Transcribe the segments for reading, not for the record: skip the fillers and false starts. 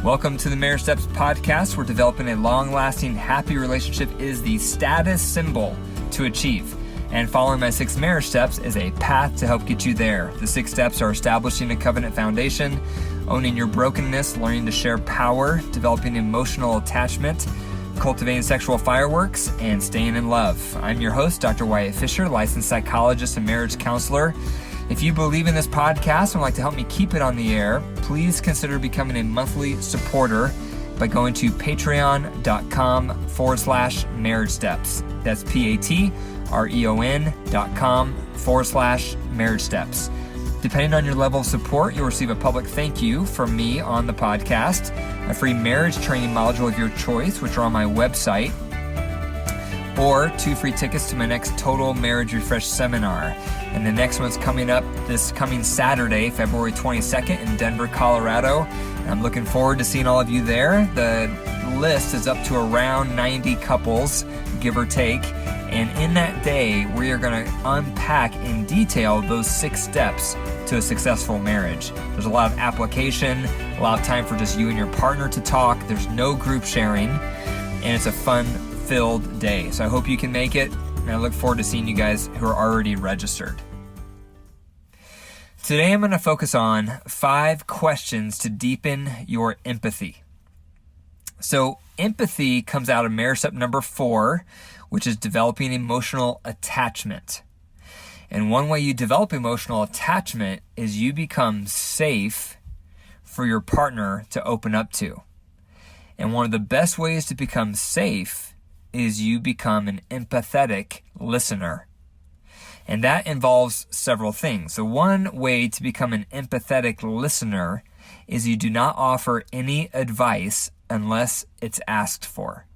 Welcome to the Marriage Steps podcast, where developing a long-lasting, happy relationship is the status symbol to achieve. And following my 6 marriage steps is a path to help get you there. The 6 steps are establishing a covenant foundation, owning your brokenness, learning to share power, developing emotional attachment, cultivating sexual fireworks, and staying in love. I'm your host, Dr. Wyatt Fisher, licensed psychologist and marriage counselor. If you believe in this podcast and would like to help me keep it on the air, please consider becoming a monthly supporter by going to patreon.com/marriage steps. That's patreon.com/marriage steps. Depending on your level of support, you'll receive a public thank you from me on the podcast, a free marriage training module of your choice, which are on my website, or 2 free tickets to my next Total Marriage Refresh seminar. And the next one's coming up this coming Saturday, February 22nd in Denver, Colorado. And I'm looking forward to seeing all of you there. The list is up to around 90 couples, give or take. And in that day, we are going to unpack in detail those 6 steps to a successful marriage. There's a lot of application, a lot of time for just you and your partner to talk. There's no group sharing, and it's a fun-filled day. So I hope you can make it, and I look forward to seeing you guys who are already registered. Today I'm going to focus on 5 questions to deepen your empathy. So empathy comes out of marriage step number 4, which is developing emotional attachment. And one way you develop emotional attachment is you become safe for your partner to open up to. And one of the best ways to become safe is you become an empathetic listener. And that involves several things. So one way to become an empathetic listener is you do not offer any advice unless it's asked for.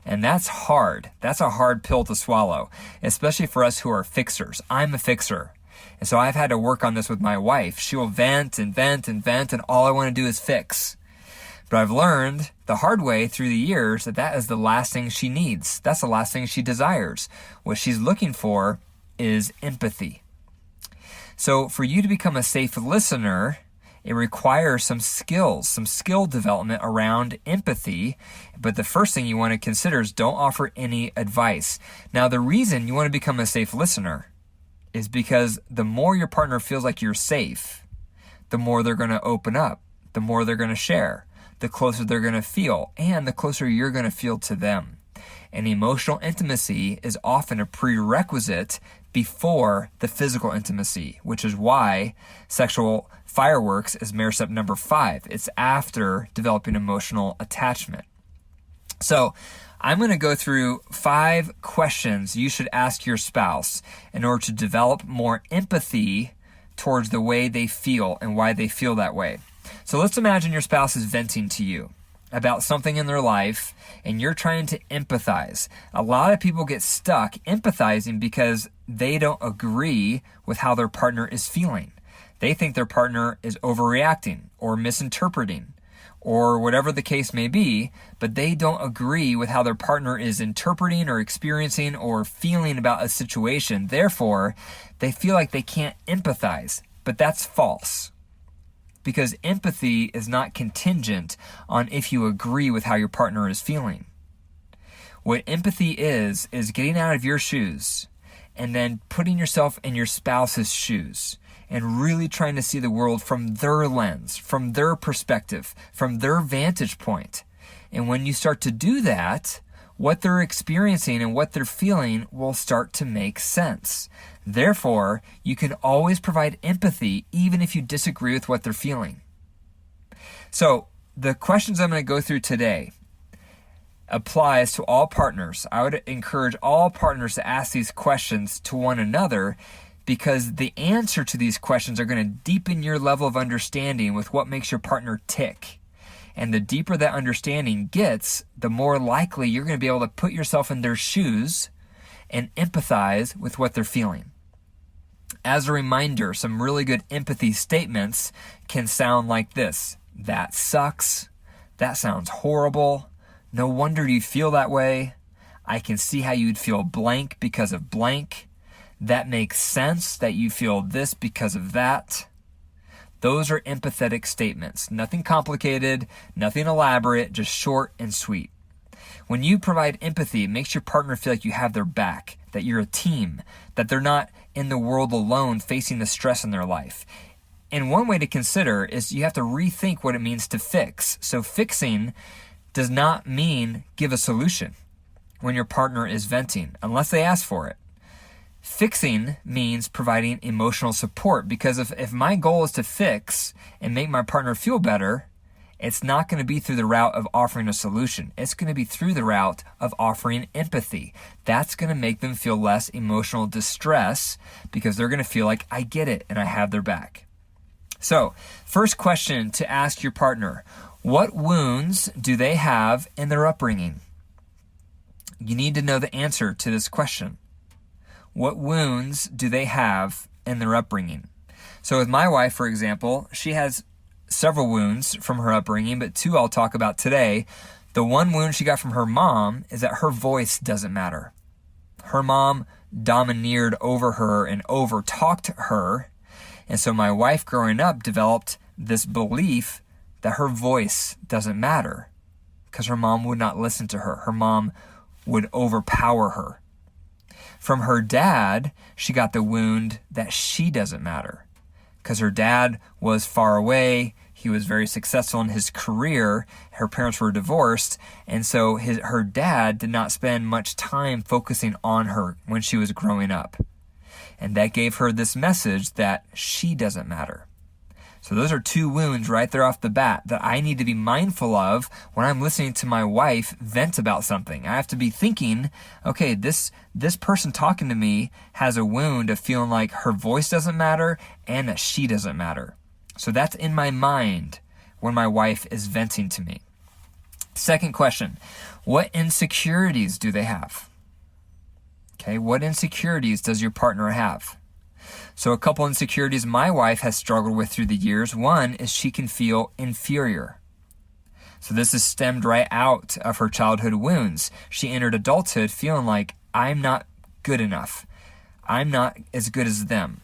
And that's hard. That's a hard pill to swallow, especially for us who are fixers. I'm a fixer. And so I've had to work on this with my wife. She will vent and vent and vent, and all I want to do is fix. But I've learned the hard way through the years that is the last thing she needs. That's the last thing she desires. What she's looking for is empathy. So for you to become a safe listener, it requires some skills, some skill development around empathy. But the first thing you want to consider is don't offer any advice. Now, the reason you want to become a safe listener is because the more your partner feels like you're safe, the more they're going to open up, the more they're going to share, the closer they're going to feel, and the closer you're going to feel to them. And emotional intimacy is often a prerequisite before the physical intimacy, which is why sexual fireworks is marriage step number 5. It's after developing emotional attachment. So I'm going to go through 5 questions you should ask your spouse in order to develop more empathy towards the way they feel and why they feel that way. So let's imagine your spouse is venting to you about something in their life and you're trying to empathize. A lot of people get stuck empathizing because they don't agree with how their partner is feeling. They think their partner is overreacting or misinterpreting or whatever the case may be, but they don't agree with how their partner is interpreting or experiencing or feeling about a situation. Therefore, they feel like they can't empathize, but that's false. Because empathy is not contingent on if you agree with how your partner is feeling. What empathy is getting out of your shoes and then putting yourself in your spouse's shoes and really trying to see the world from their lens, from their perspective, from their vantage point. And when you start to do that, what they're experiencing and what they're feeling will start to make sense. Therefore, you can always provide empathy even if you disagree with what they're feeling. So, the questions I'm going to go through today applies to all partners. I would encourage all partners to ask these questions to one another because the answer to these questions are going to deepen your level of understanding with what makes your partner tick. And the deeper that understanding gets, the more likely you're going to be able to put yourself in their shoes and empathize with what they're feeling. As a reminder, some really good empathy statements can sound like this. That sucks. That sounds horrible. No wonder you feel that way. I can see how you'd feel blank because of blank. That makes sense that you feel this because of that. Those are empathetic statements. Nothing complicated, nothing elaborate, just short and sweet. When you provide empathy, it makes your partner feel like you have their back, that you're a team, that they're not in the world alone facing the stress in their life. And one way to consider is you have to rethink what it means to fix. So fixing does not mean give a solution when your partner is venting, unless they ask for it. Fixing means providing emotional support, because if my goal is to fix and make my partner feel better, it's not going to be through the route of offering a solution. It's going to be through the route of offering empathy. That's going to make them feel less emotional distress because they're going to feel like I get it and I have their back. So, first question to ask your partner, what wounds do they have in their upbringing? You need to know the answer to this question. What wounds do they have in their upbringing? So with my wife, for example, she has several wounds from her upbringing, but two I'll talk about today. The one wound she got from her mom is that her voice doesn't matter. Her mom domineered over her and over-talked her. And so my wife growing up developed this belief that her voice doesn't matter because her mom would not listen to her. Her mom would overpower her. From her dad, she got the wound that she doesn't matter because her dad was far away. He was very successful in his career. Her parents were divorced. And so her dad did not spend much time focusing on her when she was growing up. And that gave her this message that she doesn't matter. So those are two wounds right there off the bat that I need to be mindful of when I'm listening to my wife vent about something. I have to be thinking, okay, this person talking to me has a wound of feeling like her voice doesn't matter and that she doesn't matter. So that's in my mind when my wife is venting to me. Second question, what insecurities do they have? Okay, what insecurities does your partner have? So a couple insecurities my wife has struggled with through the years. One is she can feel inferior. So this is stemmed right out of her childhood wounds. She entered adulthood feeling like, I'm not good enough. I'm not as good as them.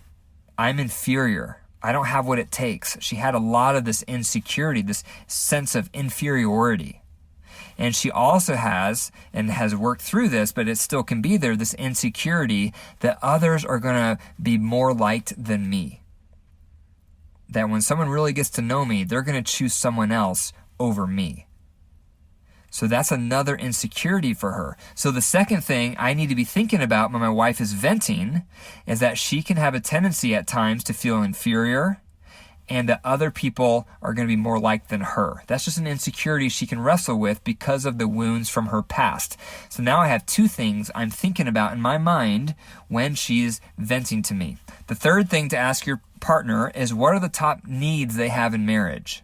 I'm inferior. I don't have what it takes. She had a lot of this insecurity, this sense of inferiority. And she also has, and has worked through this, but it still can be there, this insecurity that others are going to be more liked than me. That when someone really gets to know me, they're going to choose someone else over me. So that's another insecurity for her. So the second thing I need to be thinking about when my wife is venting is that she can have a tendency at times to feel inferior and that other people are going to be more liked than her. That's just an insecurity she can wrestle with because of the wounds from her past. So now I have two things I'm thinking about in my mind when she's venting to me. The third thing to ask your partner is, what are the top needs they have in marriage?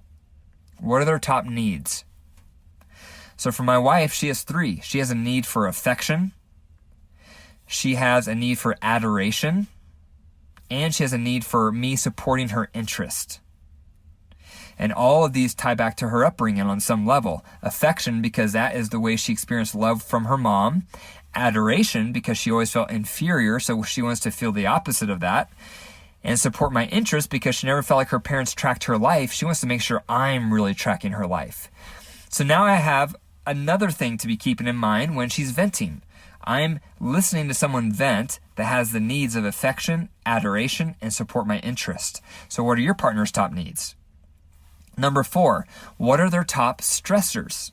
What are their top needs? So for my wife, she has three. She has a need for affection. She has a need for adoration. And she has a need for me supporting her interest. And all of these tie back to her upbringing on some level. Affection, because that is the way she experienced love from her mom. Adoration, because she always felt inferior, so she wants to feel the opposite of that. And support my interest, because she never felt like her parents tracked her life. She wants to make sure I'm really tracking her life. So now I have another thing to be keeping in mind when she's venting. I'm listening to someone vent that has the needs of affection, adoration, and support my interest. So what are your partner's top needs? Number 4, what are their top stressors?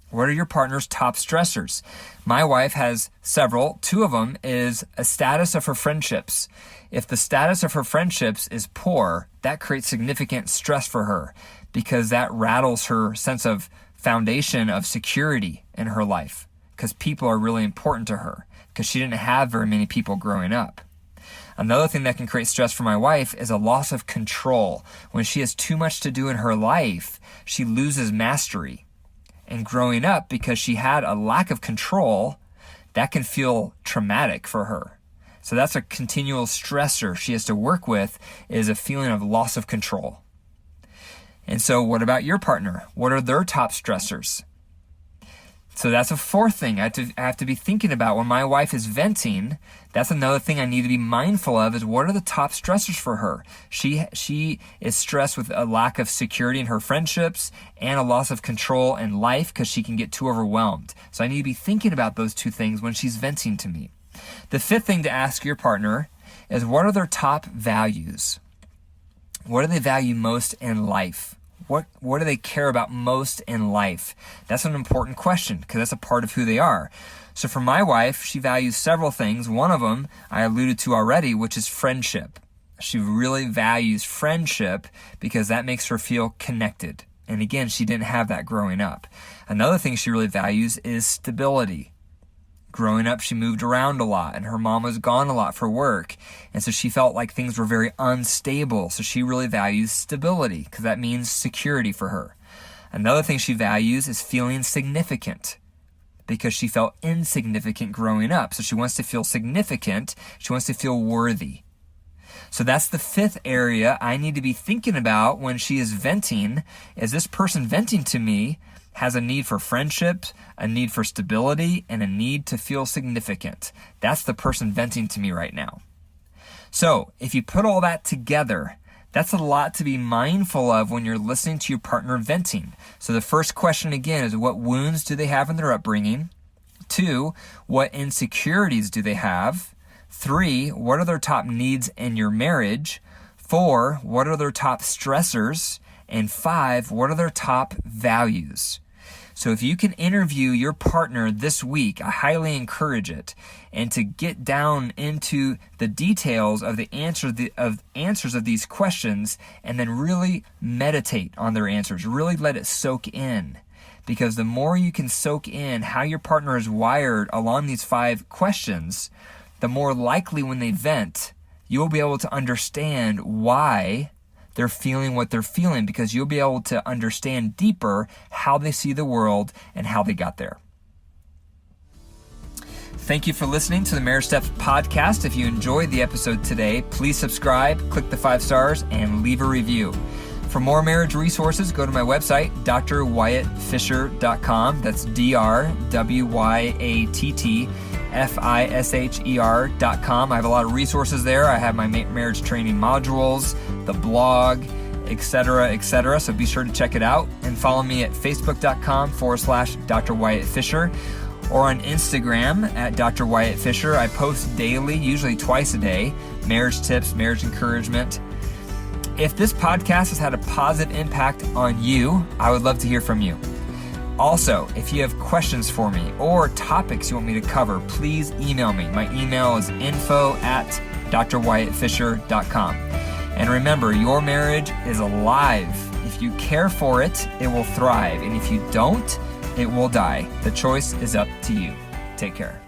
What are your partner's top stressors? My wife has several. 2 of them is a status of her friendships. If the status of her friendships is poor, that creates significant stress for her because that rattles her sense of foundation of security in her life. Because people are really important to her, because she didn't have very many people growing up. Another thing that can create stress for my wife is a loss of control. When she has too much to do in her life, she loses mastery. And growing up, because she had a lack of control, that can feel traumatic for her. So that's a continual stressor she has to work with, is a feeling of loss of control. And so what about your partner? What are their top stressors? So that's a fourth thing I have to be thinking about when my wife is venting. That's another thing I need to be mindful of is what are the top stressors for her? She is stressed with a lack of security in her friendships and a loss of control in life because she can get too overwhelmed. So I need to be thinking about those two things when she's venting to me. The fifth thing to ask your partner is what are their top values? What do they value most in life? What do they care about most in life? That's an important question because that's a part of who they are. So for my wife, she values several things. One of them I alluded to already, which is friendship. She really values friendship because that makes her feel connected. And again, she didn't have that growing up. Another thing she really values is stability. Growing up, she moved around a lot and her mom was gone a lot for work. And so she felt like things were very unstable. So she really values stability because that means security for her. Another thing she values is feeling significant because she felt insignificant growing up. So she wants to feel significant. She wants to feel worthy. So that's the fifth area I need to be thinking about when she is venting. Is this person venting to me has a need for friendship, a need for stability, and a need to feel significant. That's the person venting to me right now. So if you put all that together, that's a lot to be mindful of when you're listening to your partner venting. So the first question again is what wounds do they have in their upbringing? 2, what insecurities do they have? 3, what are their top needs in your marriage? 4, what are their top stressors? And 5, what are their top values? So if you can interview your partner this week, I highly encourage it. And to get down into the details of the answers of these questions and then really meditate on their answers, really let it soak in. Because the more you can soak in how your partner is wired along these 5 questions, the more likely when they vent, you'll be able to understand why they're feeling what they're feeling because you'll be able to understand deeper how they see the world and how they got there. Thank you for listening to the Marriage Steps podcast. If you enjoyed the episode today, please subscribe, click the 5 stars, and leave a review. For more marriage resources, go to my website, drwyattfisher.com. That's drwyattfisher.com. I have a lot of resources there. I have my marriage training modules, the blog, etc. So be sure to check it out and follow me at facebook.com/Dr. Wyatt Fisher or on Instagram at Dr. Wyatt Fisher. I post daily, usually twice a day, marriage tips, marriage encouragement. If this podcast has had a positive impact on you, I would love to hear from you. Also, if you have questions for me or topics you want me to cover, please email me. My email is info@drwyattfisher.com. And remember, your marriage is alive. If you care for it, it will thrive. And if you don't, it will die. The choice is up to you. Take care.